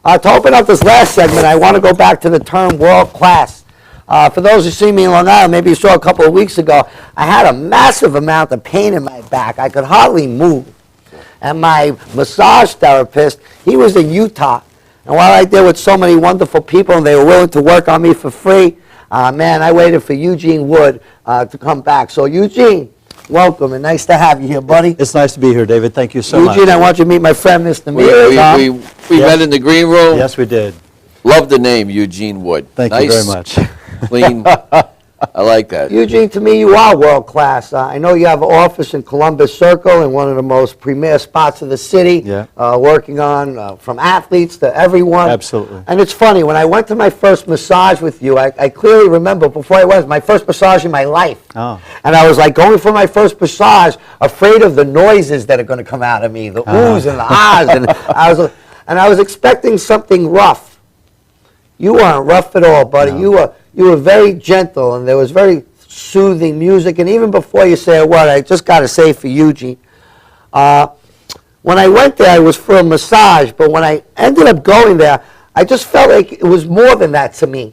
To open up this last segment, I want to go back to the term world class. For those who see me in Long Island, maybe you saw a couple of weeks ago, I had a massive amount of pain in my back. I could hardly move. And my massage therapist, he was in Utah. And while I there with so many wonderful people and they were willing to work on me for free, man, I waited for Eugene Wood to come back. So Eugene, welcome, and nice to have you here, buddy. It's nice to be here, David. Thank you so much. Eugene, I want you to meet my friend, Mr. Mears. We met in the green room. Yes, we did. Love the name, Eugene Wood. Thank you very much. Clean. I like that. Eugene, to me, you are world class. I know you have an office in Columbus Circle in one of the most premier spots of the city, working on from athletes to everyone. Absolutely. And it's funny, when I went to my first massage with you, I clearly remember before I went, my first massage in my life. Oh. And I was like going for my first massage, afraid of the noises that are going to come out of me, the oohs and the ahs. And I was expecting something rough. You weren't rough at all, buddy. No. You were very gentle, and there was very soothing music. And even before you say a word, I just got to say for Eugene, when I went there, it was for a massage. But when I ended up going there, I just felt like it was more than that to me.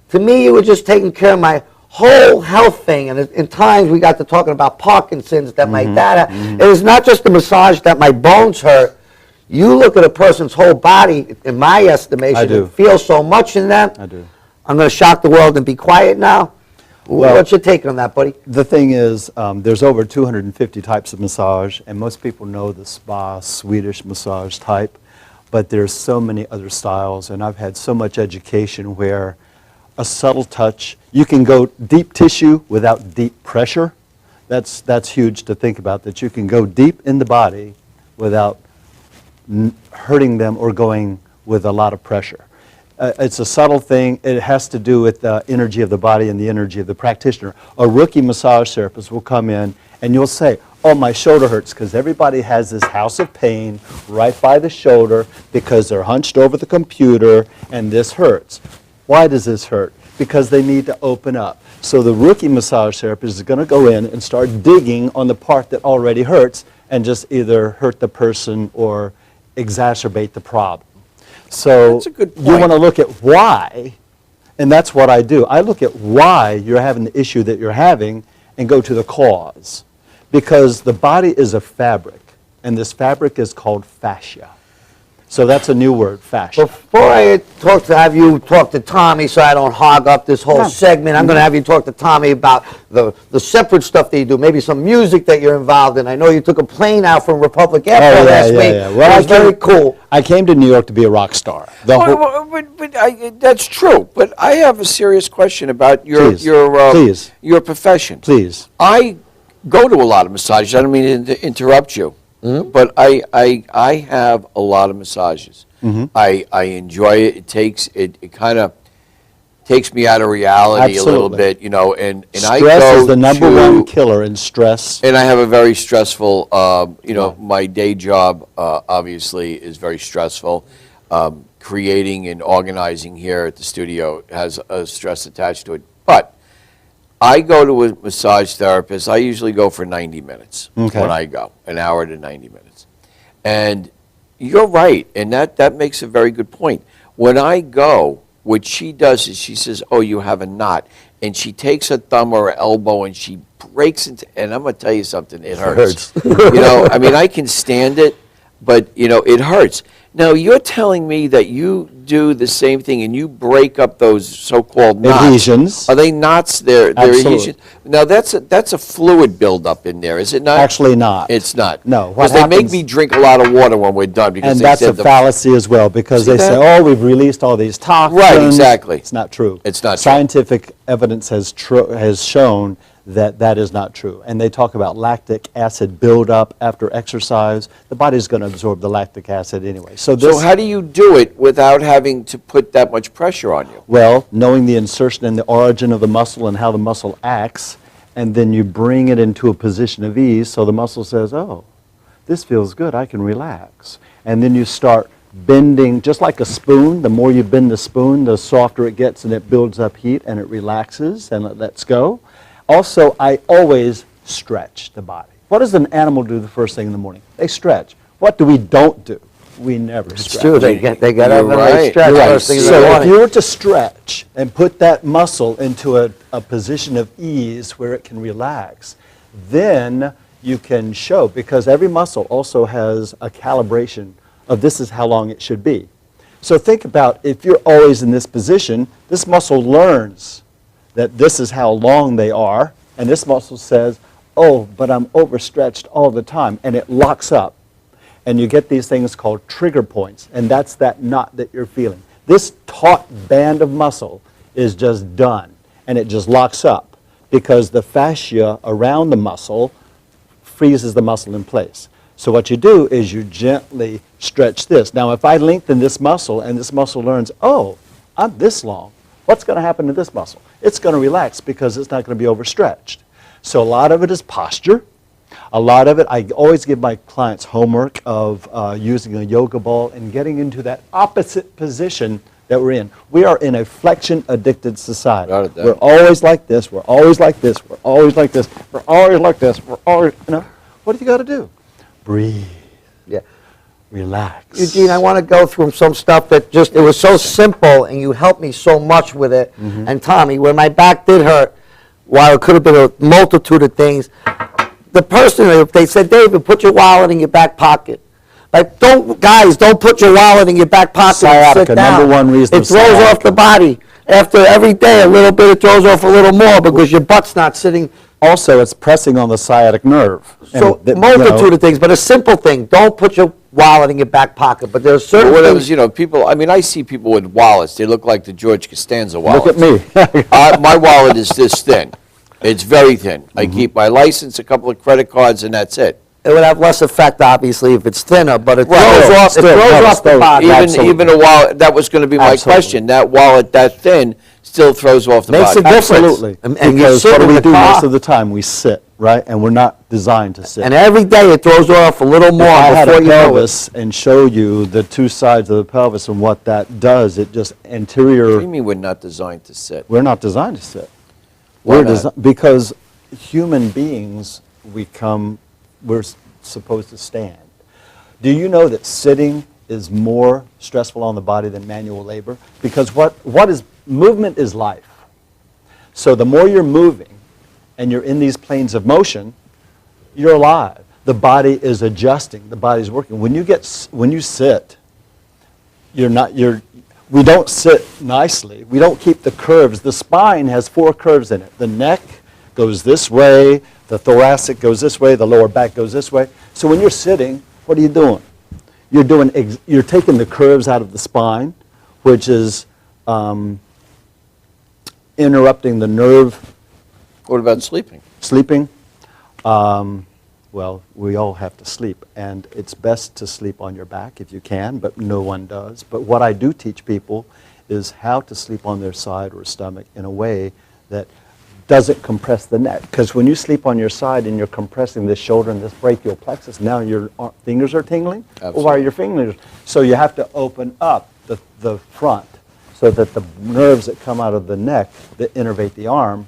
To me, you were just taking care of my whole health thing. And in times, we got to talking about Parkinson's that my dad had. It was not just the massage that my bones hurt. You look at a person's whole body, in my estimation, and feel so much in them. I do. I'm going to shock the world and be quiet now. Well, what's your take on that, buddy? The thing is, there's over 250 types of massage, and most people know the spa, Swedish massage type, but there's so many other styles, and I've had so much education where a subtle touch, you can go deep tissue without deep pressure. That's huge to think about, that you can go deep in the body without hurting them or going with a lot of pressure. It's a subtle thing. It has to do with the energy of the body and the energy of the practitioner. A rookie massage therapist will come in and you'll say, oh, my shoulder hurts, because everybody has this house of pain right by the shoulder because they're hunched over the computer and this hurts. Why does this hurt? Because they need to open up. So the rookie massage therapist is going to go in and start digging on the part that already hurts and just either hurt the person or exacerbate the problem. So that's a good point. You want to look at why, and that's what I do. I look at why you're having the issue that you're having and go to the cause. Because the body is a fabric, and this fabric is called fascia. So that's a new word, fascia. Before I have you talk to Tommy so I don't hog up this whole segment, I'm going to have you talk to Tommy about the separate stuff that you do, maybe some music that you're involved in. I know you took a plane out from Republic Airport last week. Well, it was very cool. I came to New York to be a rock star. That's true, but I have a serious question about your profession. Please. I go to a lot of massages. I don't mean to interrupt you. Mm-hmm. But I have a lot of massages. Mm-hmm. I enjoy it. It kind of takes me out of reality a little bit, you know. And stress I go is the number one killer in stress. And I have a very stressful, my day job obviously is very stressful. Creating and organizing here at the studio has a stress attached to it. But I go to a massage therapist. I usually go for 90 minutes when I go, an hour to 90 minutes. And you're right, and that makes a very good point. When I go, what she does is she says, oh, you have a knot. And she takes her thumb or her elbow and she breaks into, and I'm going to tell you something, it hurts. You know, I mean, I can stand it, but, you know, it hurts. Now, you're telling me that you do the same thing and you break up those so-called knots. Adhesions. Are they knots? They're adhesions. Now, that's a fluid buildup in there, is it not? Actually not. It's not. No. Because they make me drink a lot of water when we're done. Because and that's a fallacy as well, because they say, oh, we've released all these toxins. Right, exactly. It's not true. It's not true. Scientific evidence has shown that is not true. And they talk about lactic acid buildup after exercise. The body's going to absorb the lactic acid anyway. So how do you do it without having to put that much pressure on you? Well, knowing the insertion and the origin of the muscle and how the muscle acts, and then you bring it into a position of ease so the muscle says, oh, this feels good, I can relax. And then you start bending, just like a spoon. The more you bend the spoon, the softer it gets and it builds up heat and it relaxes and it lets go. Also, I always stretch the body. What does an animal do the first thing in the morning? They stretch. What do we don't do? we never It's stretch. true. They get You're up and they right. stretch You're right. first thing in the So if morning. you were to stretch and put that muscle into a position of ease where it can relax, then you can show, because every muscle also has a calibration of this is how long it should be. So think about if you're always in this position, this muscle learns that this is how long they are, and this muscle says, oh, but I'm overstretched all the time, and it locks up. And you get these things called trigger points, and that's that knot that you're feeling. This taut band of muscle is just done, and it just locks up because the fascia around the muscle freezes the muscle in place. So what you do is you gently stretch this. Now, if I lengthen this muscle and this muscle learns, oh, I'm this long, what's going to happen to this muscle? It's going to relax because it's not going to be overstretched. So a lot of it is posture. A lot of it, I always give my clients homework of using a yoga ball and getting into that opposite position that we're in. We are in a flexion-addicted society. Without a doubt. We're always like this, we're always like this, we're always like this, we're always like this, we're always, what do you got to do? Breathe, Yeah. relax. Eugene, I want to go through some stuff that just, it was so simple, and you helped me so much with it. And Tommy, when my back did hurt, while it could have been a multitude of things, the person, if they said, David, put your wallet in your back pocket. Like, don't put your wallet in your back pocket and sit Sciatica, down. number one reason It of throws off sciatica. the body. After every day, a little bit, it throws off a little more because your butt's not sitting. Also, it's pressing on the sciatic nerve. So, And that, multitude of things, but a simple thing, don't put your wallet in your back pocket. But there's certain Or whatever, things. people, I mean, I see people with wallets, they look like the George Costanza Look wallets. at me. My wallet is this thin. It's very thin. I keep my license, a couple of credit cards, and that's it. It would have less effect, obviously, if it's thinner, but it Right. throws off, Still, no, the still, body. Absolutely. Even a wallet, that was going to be my Absolutely. question. That wallet that thin still throws off the Makes body. a difference. Absolutely. And you Because sit what do in we the do car. most of the time? We sit, right? And we're not designed to sit. And every day it throws off a little more If I had before a you know it. pelvis and show you the two sides of the pelvis and what that does, it just What do anterior. you mean we're not designed to sit? We're not designed to sit. Why not? Because human beings, we're supposed to stand. Do you know that sitting is more stressful on the body than manual labor? Because movement is life. So the more you're moving and you're in these planes of motion, you're alive. The body is adjusting. The body's working. When you sit, we don't sit nicely. We don't keep the curves. The spine has 4 curves in it. The neck goes this way, the thoracic goes this way, the lower back goes this way. So when you're sitting, what are you doing? You're taking the curves out of the spine, which is interrupting the nerve What about sleeping? sleeping. Well, we all have to sleep, and it's best to sleep on your back if you can, but no one does. But what I do teach people is how to sleep on their side or stomach in a way that doesn't compress the neck. Because when you sleep on your side and you're compressing this shoulder and this brachial plexus, now your fingers are tingling. Absolutely. Why are your fingers? So you have to open up the front so that the nerves that come out of the neck that innervate the arm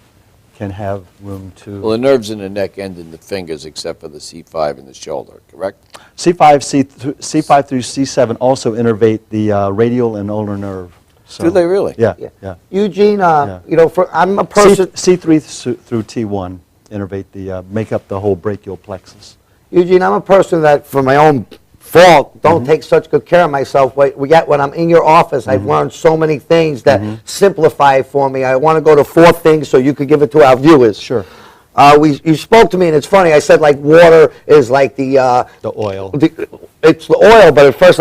can have room to... Well, the nerves in the neck end in the fingers, except for the C5 in the shoulder, correct? C5 through C7 also innervate the radial and ulnar nerve. So, Do they really? Yeah, Yeah. yeah. Eugene, Yeah. I'm a person. C3 through T1 innervate make up the whole brachial plexus. Eugene, I'm a person that, for my own fault, don't take such good care of myself. Yet when I'm in your office, I've learned so many things that simplify it for me. I want to go to 4 things so you could give it to our viewers. Sure. You spoke to me, and it's funny. I said, like, water is like the oil. It's the oil, but at first,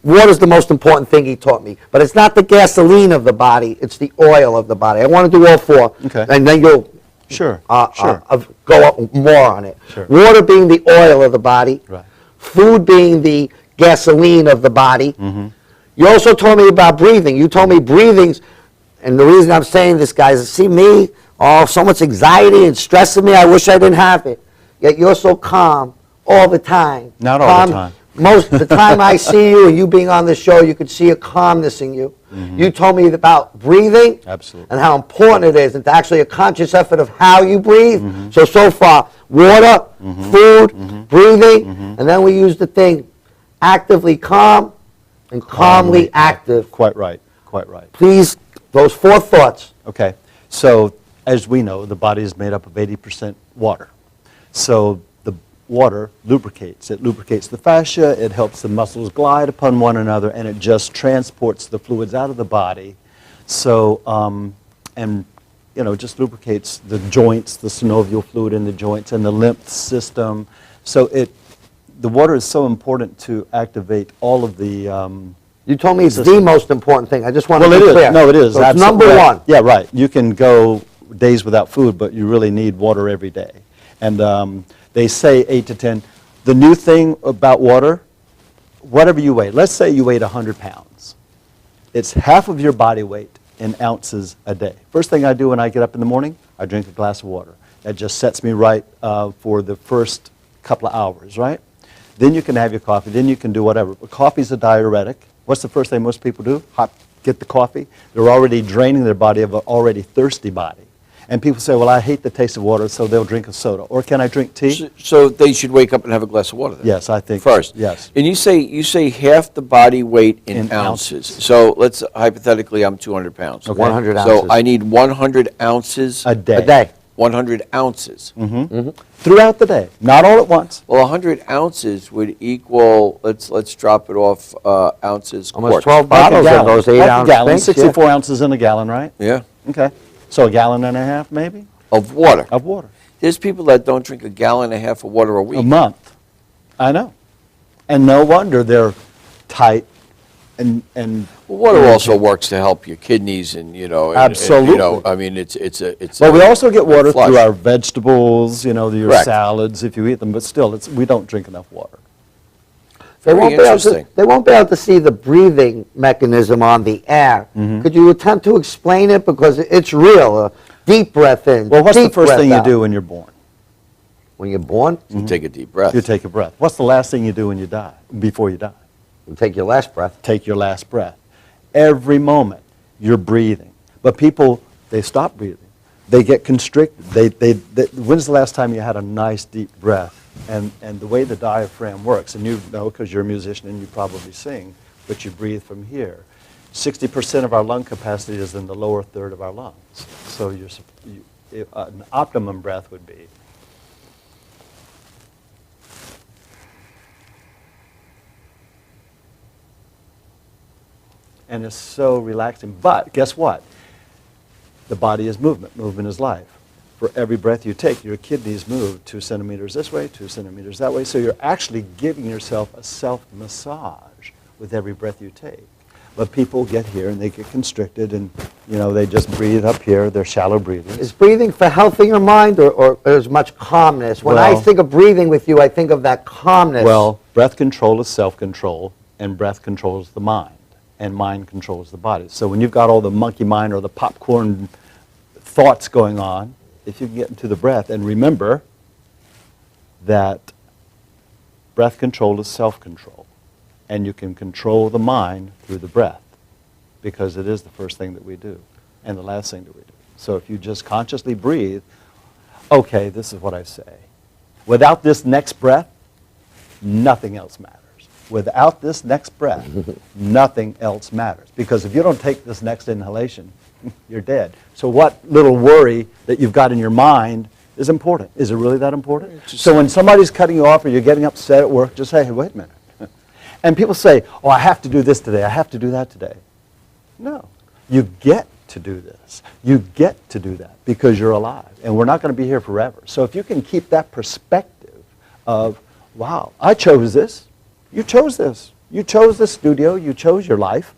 water's the most important thing he taught me. But it's not the gasoline of the body; it's the oil of the body. I want to do all 4, Okay. and then you'll Sure. go up more on it. Sure. Water being the oil of the body, Right. food being the gasoline of the body. You also told me about breathing. You told me breathing's, and the reason I'm saying this, guys, is see me, so much anxiety and stress in me. I wish I didn't have it. Yet you're so calm all the time. Not all Calm. the time. Most of the time I see you and you being on the show, you could see a calmness in you. You told me about breathing. Absolutely. And how important it is, and actually a conscious effort of how you breathe. So far, water, food, breathing, and then we use the thing, actively calm and calmly active. Quite right, quite right. Please, those 4 thoughts. Okay, so as we know, the body is made up of 80% water. So the water lubricates. It lubricates the fascia, it helps the muscles glide upon one another, and it just transports the fluids out of the body. So, and you know, just lubricates the joints, the synovial fluid in the joints, and the lymph system. So the water is so important to activate all of the You told me it's the most important thing. I just want to well, be it is. clear. No, it is. So it's absolutely. number Right. 1. Yeah, right. You can go days without food, but you really need water every day. And they say 8 to 10. The new thing about water, whatever you weigh, let's say you weighed 100 pounds. It's half of your body weight in ounces a day. First thing I do when I get up in the morning, I drink a glass of water. That just sets me right for the first couple of hours, right? Then you can have your coffee. Then you can do whatever. But coffee's a diuretic. What's the first thing most people do? Get the coffee. They're already draining their body of an already thirsty body. And people say, well, I hate the taste of water, so they'll drink a soda. Or can I drink tea? So they should wake up and have a glass of water then? Yes, I think. First? Yes. And you say half the body weight in ounces. So let's, hypothetically, I'm 200 pounds. Okay. 100 ounces. So I need 100 ounces. A day. A day. 100 ounces. Throughout the day. Not all at once. Well, 100 ounces would equal, let's drop it off, ounces. Almost quart. 12 Like a bottles of gallon. those Like a 8-ounce gallon. things. 64 ounces in a gallon, right? Yeah, Okay. So a gallon and a half, maybe, of water. of water. There's people that don't drink a gallon and a half of water a week. A month. I know. And no wonder they're tight and Well, water also works to help your kidneys and, you know. And, you know, Absolutely. I mean, it's well, we also get water flush. through our vegetables, you know, your Correct. salads if you eat them, but still, we don't drink enough water. They Very won't, be able to, interesting. they won't be able to see the breathing mechanism on the air. Could you attempt to explain it? Because it's real. A deep breath in, Well, what's the deep first breath thing you out. do when you're born? When you're born, You take a deep breath. You take a breath. What's the last thing you do when you die, before you die? you take your last breath. Take your last breath. Every moment, you're breathing. But people, they stop breathing. They get constricted. When's the last time you had a nice deep breath? And the way the diaphragm works, and you know because you're a musician and you probably sing, but you breathe from here. 60% of our lung capacity is in the lower third of our lungs. So an optimum breath would be. And it's so relaxing. But guess what? The body is movement. Movement is life. For every breath you take, your kidneys move 2 centimeters this way, 2 centimeters that way. So you're actually giving yourself a self-massage with every breath you take. But people get here and they get constricted and, you know, they just breathe up here. They're shallow breathing. Is breathing for health in your mind or as much calmness? When I Well- think of breathing with you, I think of that calmness. Well, breath control is self-control, and breath controls the mind, and mind controls the body. So when you've got all the monkey mind or the popcorn thoughts going on, if you can get into the breath and remember that breath control is self-control, and you can control the mind through the breath, because it is the first thing that we do and the last thing that we do. So if you just consciously breathe, okay, this is what I say. Without this next breath, nothing else matters. Without this next breath, nothing else matters. Because if you don't take this next inhalation, you're dead. So what little worry that you've got in your mind is important. Is it really that important? So when somebody's cutting you off or you're getting upset at work, just say, hey, wait a minute. And people say, oh, I have to do this today. I have to do that today. No. You get to do this. You get to do that because you're alive. And we're not going to be here forever. So if you can keep that perspective of, wow, I chose this. You chose this. You chose this studio. You chose your life.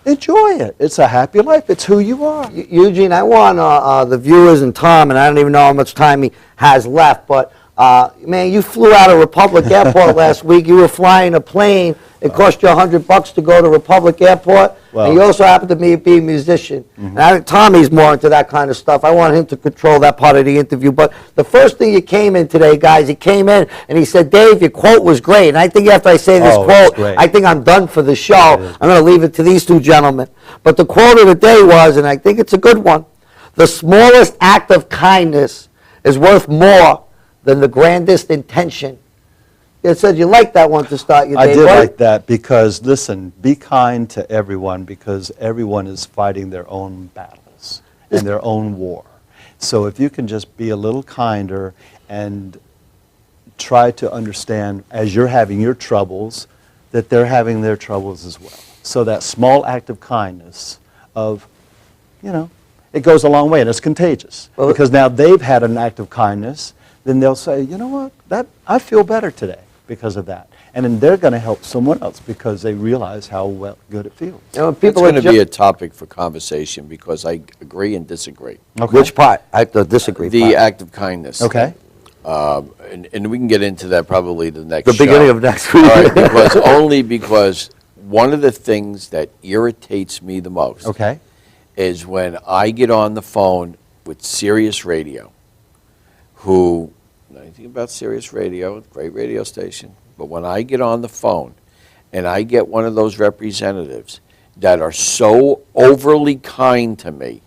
Enjoy it. It's a happy life. It's who you are. Eugene, I want the viewers and Tom, and I don't even know how much time he has left, but man, you flew out of Republic Airport last week. You were flying a plane. It cost you $100 to go to Republic Airport. Well, and you also happen to be a musician. And I think Tommy's more into that kind of stuff. I want him to control that part of the interview. But the first thing you came in today, guys, he came in and he said, Dave, your quote was great. And I think after I say this Oh, it's quote, great. I think I'm done for the show. I'm going to leave it to these two gentlemen. But the quote of the day was, and I think it's a good one, the smallest act of kindness is worth more than the grandest intention. You said you liked that one to start your I day. did What- like that because, listen, be kind to everyone because everyone is fighting their own battles and their own war. So if you can just be a little kinder and try to understand as you're having your troubles that they're having their troubles as well. So that small act of kindness of, it goes a long way and it's contagious. Well, because now they've had an act of kindness, then they'll say, you know what, I feel better today because of that. And then they're going to help someone else because they realize how good it feels. It's people going to are be a topic for conversation because I agree and disagree. Okay. Which part? I have to disagree. The part. act of kindness. Okay. And we can get into that probably the next The show. beginning of next week. All right, because one of the things that irritates me the most Okay. is when I get on the phone with Sirius Radio, who, anything about Sirius Radio, great radio station, but when I get on the phone and I get one of those representatives that are so overly kind to me,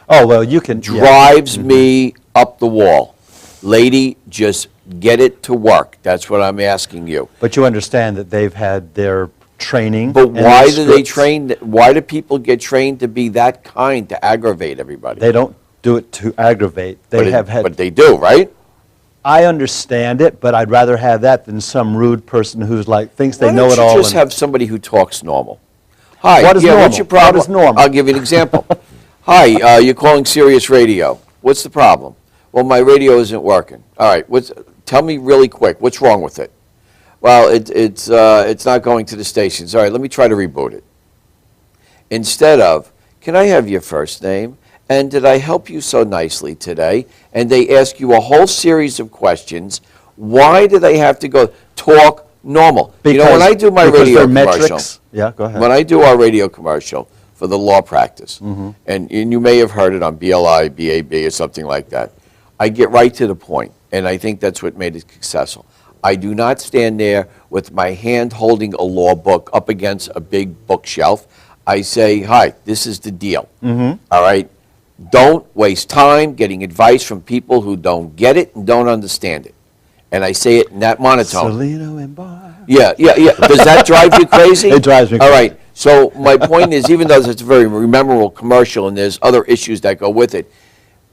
Oh, well, you can. drives me up the wall. Lady, just get it to work. That's what I'm asking you. But you understand that they've had their training. But and their why do they scripts. train, why do people get trained to be that kind to aggravate everybody? They don't do it to aggravate. They have had. But they do, right? I understand it, but I'd rather have that than some rude person who's like, thinks they know it all. Why don't you just and- have somebody who talks normal? Hi, What is yeah, normal? what's your problem? What is normal? I'll give you an example. Hi, you're calling Sirius Radio. What's the problem? Well, my radio isn't working. All right, tell me really quick, what's wrong with it? Well, it's not going to the stations. All right, let me try to reboot it. Instead of, can I have your first name? And did I help you so nicely today? And they ask you a whole series of questions. Why do they have to go talk normal? When I do my because radio their commercial, metrics. Yeah, go ahead. when I do our radio commercial for the law practice, and you may have heard it on BLI, BAB, or something like that, I get right to the point, and I think that's what made it successful. I do not stand there with my hand holding a law book up against a big bookshelf. I say, hi, this is the deal. All right? Don't waste time getting advice from people who don't get it and don't understand it. And I say it in that monotone. Salino and Bar. Yeah. Does that drive you crazy? It drives me All crazy. right. So my point is, even though it's a very memorable commercial and there's other issues that go with it,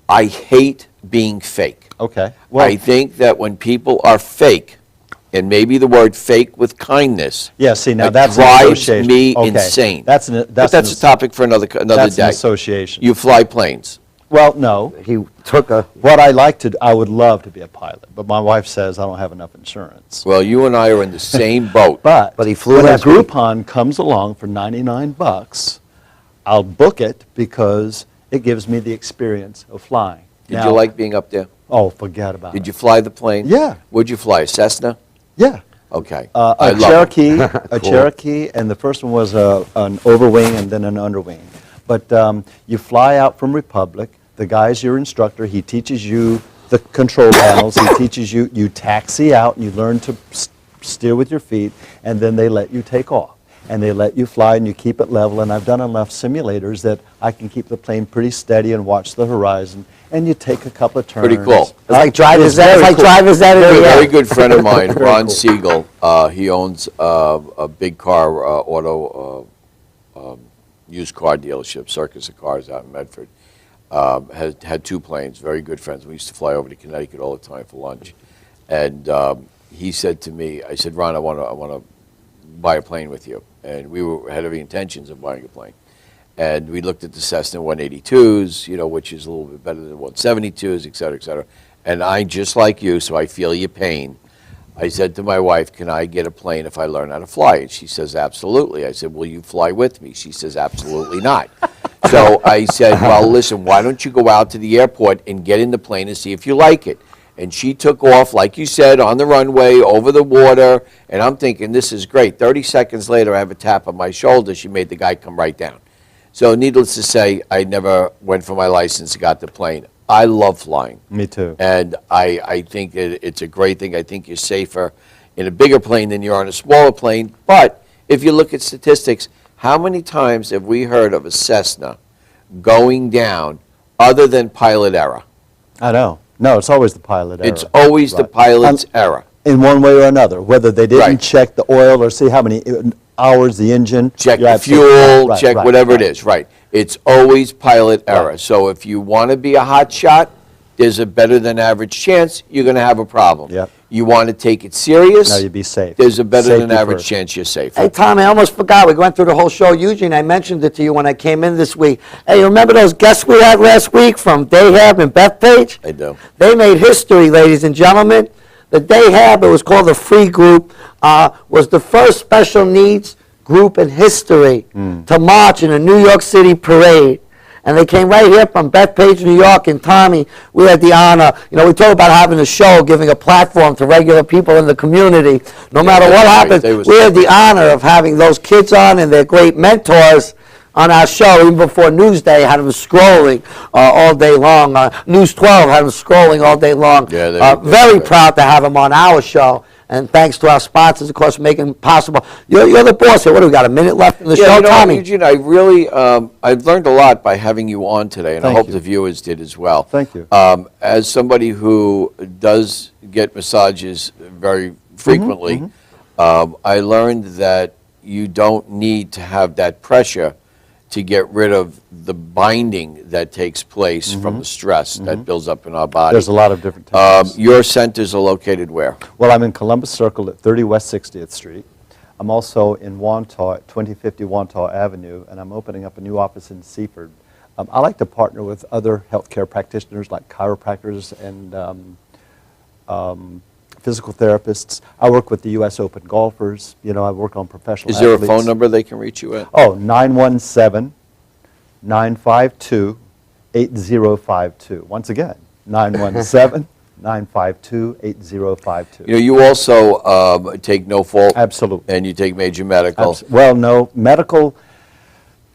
I hate being fake. Okay. I think that when people are fake, and maybe the word fake with kindness, Yeah, see, now it that's an drives association. me Okay. insane. That's But that's a topic for another that's day. an association. You fly planes. Well, no. He took a. What I like to do, I would love to be a pilot, but my wife says I don't have enough insurance. Well, you and I are in the same boat. But But he flew when a last week. Groupon comes along for $99, I'll book it because it gives me the experience of flying. Did Now- you like being up there? Oh, forget about it. Did you fly the plane? Yeah. Would you fly a Cessna? Yeah. Okay. A I love 'em. Cherokee, a Cherokee, and the first one was an overwing and then an underwing. But you fly out from Republic. The guy's your instructor. He teaches you the control panels. He teaches you. You taxi out and you learn to steer with your feet, and then they let you take off. And they let you fly and you keep it level. And I've done enough simulators that I can keep the plane pretty steady and watch the horizon. And you take a couple of turns. Pretty cool. It's like driver's It's ed. It's very like cool. driver's ed in A the very air. good friend of mine, Very Ron cool. Siegel, he owns a big car auto used car dealership, Circus of Cars out in Medford. Has had two planes, very good friends. We used to fly over to Connecticut all the time for lunch. And he said to me, I said, Ron, I want to buy a plane with you. And we had every intentions of buying a plane. And we looked at the Cessna 182s, which is a little bit better than 172s, et cetera, et cetera. And I, just like you, so I feel your pain, I said to my wife, can I get a plane if I learn how to fly? And she says, absolutely. I said, will you fly with me? She says, absolutely not. So I said, well, listen, why don't you go out to the airport and get in the plane and see if you like it? And she took off, like you said, on the runway, over the water, and I'm thinking, this is great. 30 seconds later, I have a tap on my shoulder. She made the guy come right down. So needless to say, I never went for my license and got the plane. I love flying. Me too. And I think it's a great thing. I think you're safer in a bigger plane than you are in a smaller plane. But if you look at statistics, how many times have we heard of a Cessna going down other than pilot error? I know. No, it's always the pilot error. It's always the Right. pilot's error. in one way or another, whether they didn't Right. check the oil or see how many hours the engine. Check You're the absolutely fuel, right, check right, whatever right. it is, right. It's always pilot error. Right. So if you want to be a hot shot, there's a better than average chance you're going to have a problem. Yep. You want to take it serious, Now you be safe. there's a better than Safety average first. chance you're safe. Hey, Tom, I almost forgot. We went through the whole show. Eugene, I mentioned it to you when I came in this week. Hey, you remember those guests we had last week from Dahab and Bethpage? I do. They made history, ladies and gentlemen. The Dahab, it was called the Free Group, was the first special needs group in history to march in a New York City parade. And they came right here from Bethpage, New York, and Tommy, we had the honor, we talk about having a show, giving a platform to regular people in the community. No matter they what were great. happens, They was we had the honor of having those kids on and their great mentors on our show. Even before Newsday, had them scrolling all day long. News 12 had them scrolling all day long. Yeah, they were very great. proud to have them on our show. And thanks to our sponsors, of course, making it possible. You're the boss here. What do we got, a minute left in the show, Tommy? Eugene, I really, I've learned a lot by having you on today, and I Thank hope you. the viewers did as well. Thank you. As somebody who does get massages very frequently, I learned that you don't need to have that pressure to get rid of the binding that takes place from the stress that builds up in our body. There's a lot of different techniques. Your centers are located where? Well, I'm in Columbus Circle at 30 West 60th Street. I'm also in Wantagh at 2050 Wantagh Avenue, and I'm opening up a new office in Seaford. I like to partner with other healthcare practitioners like chiropractors and physical therapists. I work with the U.S. Open golfers. I work on professional Is there a athletes. phone number they can reach you at? Oh, 917-952-8052. Once again, 917-952-8052. You also take no fault. Absolutely. And you take major medical. Well, no, medical,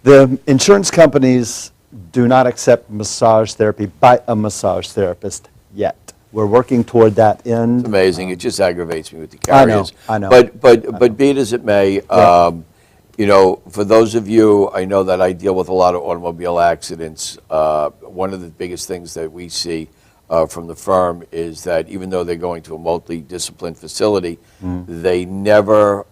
the insurance companies do not accept massage therapy by a massage therapist yet. We're working toward that end. It's amazing. It just aggravates me with the I know, carriers. I know. But be it as it may, for those of you, I know that I deal with a lot of automobile accidents. One of the biggest things that we see from the firm is that even though they're going to a multidisciplined facility, they never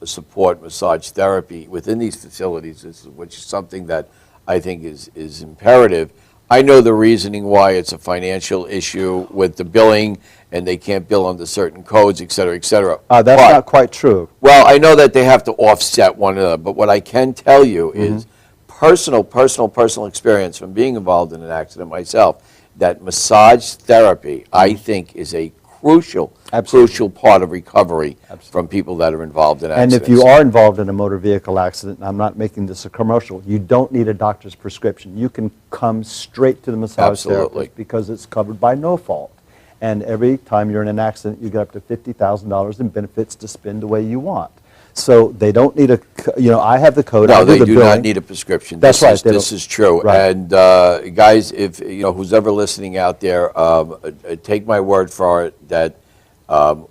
support massage therapy within these facilities, which is something that I think is imperative. I know the reasoning why. It's a financial issue with the billing, and they can't bill under certain codes, et cetera, et cetera. That's But- not quite true. Well, I know that they have to offset one another, but what I can tell you is personal experience from being involved in an accident myself, that massage therapy, I think, is a crucial part of recovery from people that are involved in And accidents. if you are involved in a motor vehicle accident, and I'm not making this a commercial, you don't need a doctor's prescription. You can come straight to the massage Absolutely. therapist because it's covered by no fault. And every time you're in an accident, you get up to $50,000 in benefits to spend the way you want. So they don't need I have the code. I No, they the do billing. not need a prescription. That's right, they This don't- is true. right. And guys, if who's ever listening out there, take my word for it that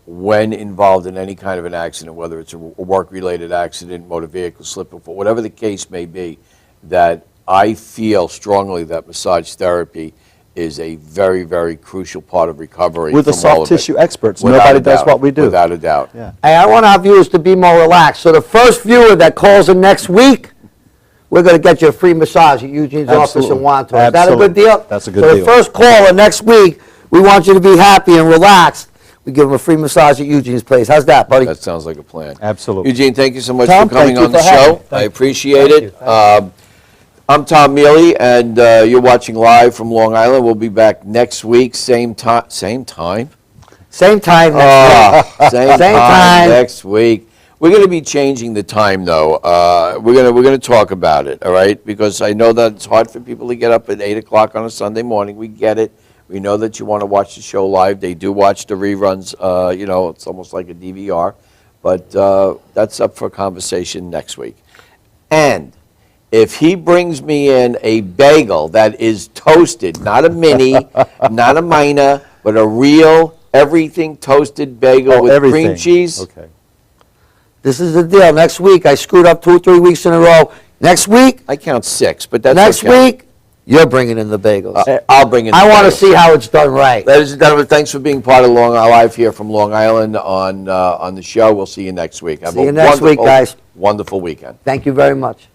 when involved in any kind of an accident, whether it's a work-related accident, motor vehicle slip and fall, whatever the case may be, that I feel strongly that massage therapy is a very, very crucial part of recovery. We're the from all soft of it. tissue experts. Without Nobody a does doubt. what we do. Without a doubt. Yeah. Hey, I want our viewers to be more relaxed. So the first viewer that calls in next week, we're going to get you a free massage at Eugene's office in Absolutely. Wantagh. Is that a good Absolutely. deal? That's a good So deal. the first caller next week, we want you to be happy and relaxed. We give them a free massage at Eugene's place. How's that, buddy? That sounds like a plan. Absolutely. Eugene, thank you so much Tom, for coming thank you on the for having show. me. Thank I you. appreciate Thank it. you. I'm Tom Mealy, and you're watching live from Long Island. We'll be back next week, same time. Same time? Same time next week. Same Same time time. next week. We're going to be changing the time, though. We're going to talk about it, all right? Because I know that it's hard for people to get up at 8 o'clock on a Sunday morning. We get it. We know that you want to watch the show live. They do watch the reruns. It's almost like a DVR. But that's up for conversation next week. And if he brings me in a bagel that is toasted, not a mini, not a minor, but a real everything toasted bagel with Everything. cream cheese, Okay. This is the deal. Next week, I screwed up 2 or 3 weeks in a row. Next week, I count 6, but that's next okay. week, You're bringing in the bagels. I'll bring in. I the want to bagels. see how it's done right. Ladies and gentlemen, thanks for being part of Long Live here from Long Island on the show. We'll see you next week. Have See you a next week, wonderful, guys. Wonderful weekend. Thank you very much.